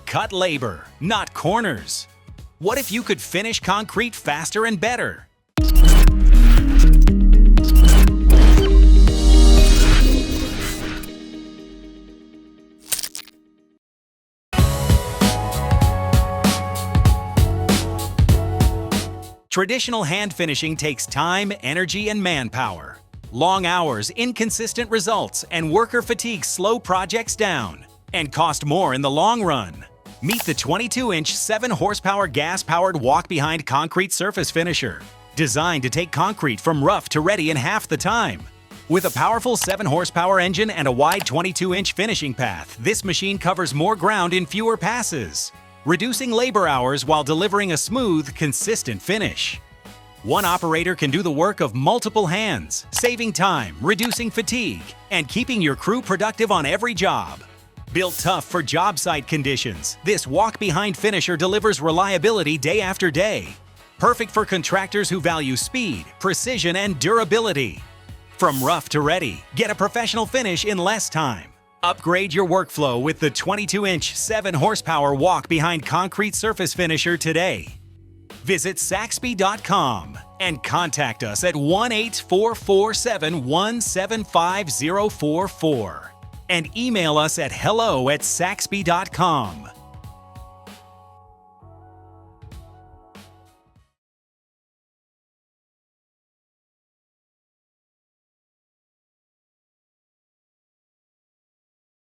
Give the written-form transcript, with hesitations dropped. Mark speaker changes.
Speaker 1: cut labor, not corners? What if you could finish concrete faster and better? Traditional hand finishing takes time, energy, and manpower. Long hours, inconsistent results, and worker fatigue slow projects down and cost more in the long run. Meet the 22-inch 7-horsepower gas-powered walk-behind concrete surface finisher, designed to take concrete from rough to ready in half the time. With a powerful 7-horsepower engine and a wide 22-inch finishing path, this machine covers more ground in fewer passes, reducing labor hours while delivering a smooth, consistent finish. One operator can do the work of multiple hands, saving time, reducing fatigue, and keeping your crew productive on every job. Built tough for job site conditions, this walk-behind finisher delivers reliability day after day. Perfect for contractors who value speed, precision, and durability. From rough to ready, get a professional finish in less time. Upgrade your workflow with the 22-inch 7-horsepower walk-behind concrete surface finisher today. Visit SAKSBY.com and contact us at 1-844-7175044 and email us at hello@saksby.com.